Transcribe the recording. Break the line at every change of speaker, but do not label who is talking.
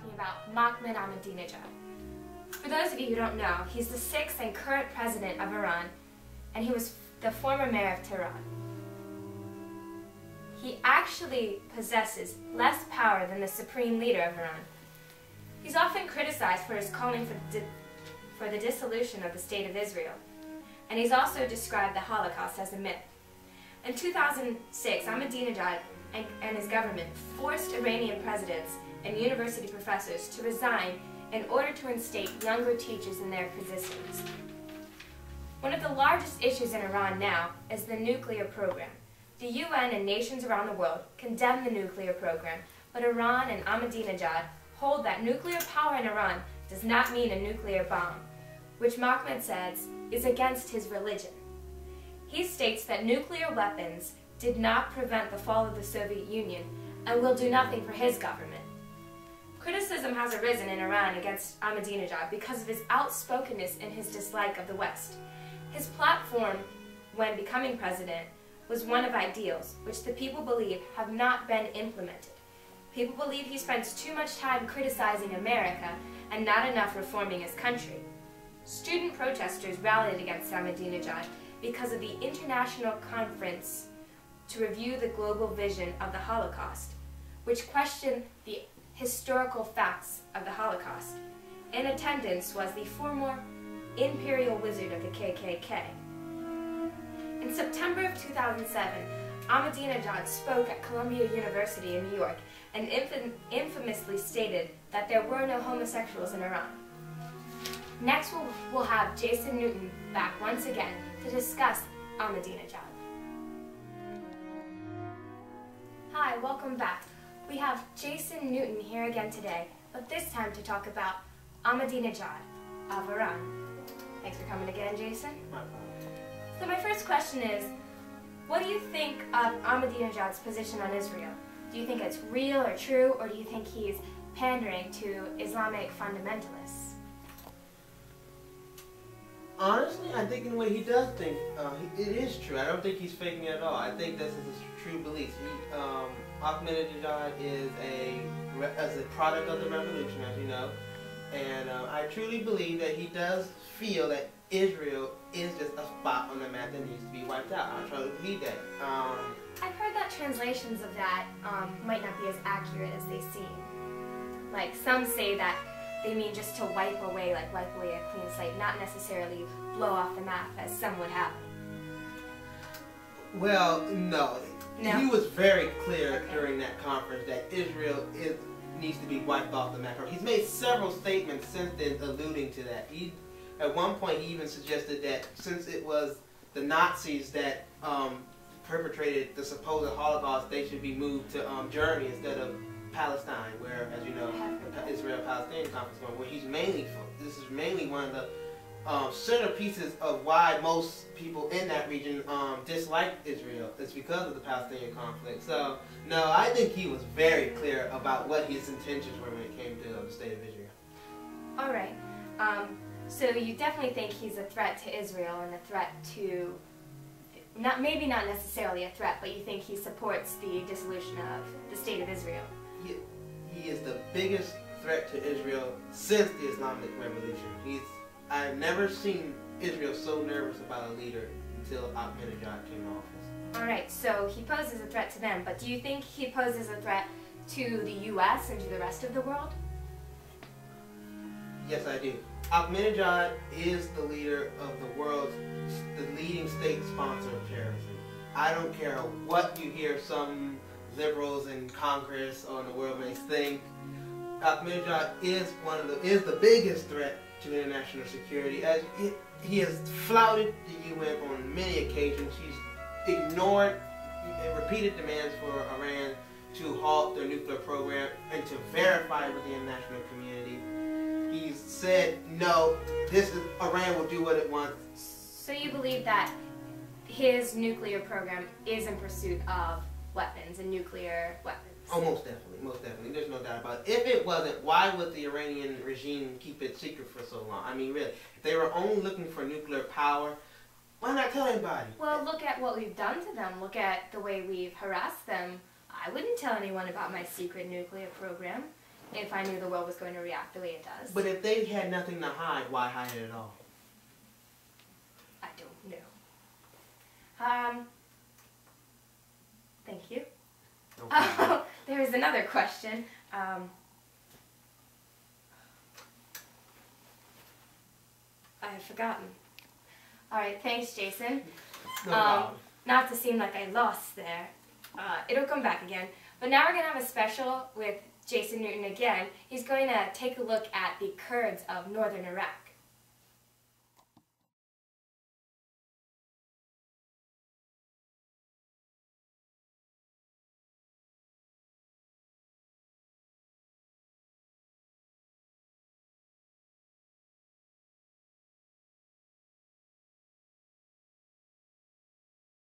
talking about Ahmadinejad. For those of you who don't know, he's the 6th and current president of Iran, and he was the former mayor of Tehran. He actually possesses less power than the supreme leader of Iran. He's often criticized for his calling for the dissolution of the State of Israel, and he's also described the Holocaust as a myth. In 2006, Ahmadinejad and his government forced Iranian presidents and university professors to resign in order to instate younger teachers in their positions. One of the largest issues in Iran now is the nuclear program. The UN and nations around the world condemn the nuclear program, but Iran and Ahmadinejad hold that nuclear power in Iran does not mean a nuclear bomb, which Ahmad says is against his religion. He states that nuclear weapons did not prevent the fall of the Soviet Union and will do nothing for his government. Criticism has arisen in Iran against Ahmadinejad because of his outspokenness and his dislike of the West. His platform, when becoming president, was one of ideals, which the people believe have not been implemented. People believe he spends too much time criticizing America and not enough reforming his country. Student protesters rallied against Ahmadinejad because of the International Conference to Review the Global Vision of the Holocaust, which questioned the historical facts of the Holocaust. In attendance was the former imperial wizard of the KKK. In September of 2007, Ahmadinejad spoke at Columbia University in New York and infamously stated that there were no homosexuals in Iran. Next, we'll have Jason Newton back once again to discuss Ahmadinejad. Hi, welcome back. We have Jason Newton here again today, but this time to talk about Ahmadinejad of Iran. Thanks for coming again, Jason. So my first question is, what do you think of Ahmadinejad's position on Israel? Do you think it's real or true, or do you think he's pandering to Islamic fundamentalists?
Honestly, I think in a way he does think it is true. I don't think he's faking it at all. I think this is his true beliefs. Ahmadinejad is a product of the revolution, as you know, and I truly believe that he does feel that Israel is just a spot on the map that needs to be wiped out. I truly believe that.
I've heard that translations of that might not be as accurate as they seem. Like, some say that they mean just to wipe away a clean slate, not necessarily blow off the map as some would have it.
Well, no.
No?
He was very clear during that conference that Israel needs to be wiped off the map. He's made several statements since then alluding to that. At one point, he even suggested that since it was the Nazis that perpetrated the supposed Holocaust, they should be moved to Germany instead of Palestine, where, as you know, the Israel-Palestinian conflict is going, where he's mainly from. This is mainly one of the centerpieces of why most people in that region dislike Israel. It's because of the Palestinian conflict. So, no, I think he was very clear about what his intentions were when it came to the state of Israel.
All right. So you definitely think he's a threat to Israel and a threat to, maybe not necessarily a threat, but you think he supports the dissolution of the state of Israel.
He is the biggest threat to Israel since the Islamic Revolution. I've never seen Israel so nervous about a leader until Ahmadinejad came to office.
All right, so he poses a threat to them, but do you think he poses a threat to the U.S. and to the rest of the world?
Yes, I do. Ahmadinejad is the leader of the leading state sponsor of terrorism. I don't care what you hear some liberals in Congress or in the world may think. Ahmadinejad is the biggest threat to international security, as he has flouted the UN on many occasions. He's ignored repeated demands for Iran to halt their nuclear program and to verify with the international community. He's said, no, Iran will do what it wants.
So you believe that his nuclear program is in pursuit of weapons and nuclear weapons?
Oh, most definitely. There's no doubt about it. If it wasn't, why would the Iranian regime keep it secret for so long? I mean, really, if they were only looking for nuclear power, why not tell anybody?
Well, look at what we've done to them. Look at the way we've harassed them. I wouldn't tell anyone about my secret nuclear program. if I knew the world was going to react the way it does.
But if they had nothing to hide, why hide it at all?
I don't know. Thank you.
No
Oh, there is another question. I have forgotten. All right, thanks, Jason.
No problem.
Not to seem like I lost there. It'll come back again. But now we're going to have a special with Jason Newton again. He's going to take a look at the Kurds of northern Iraq.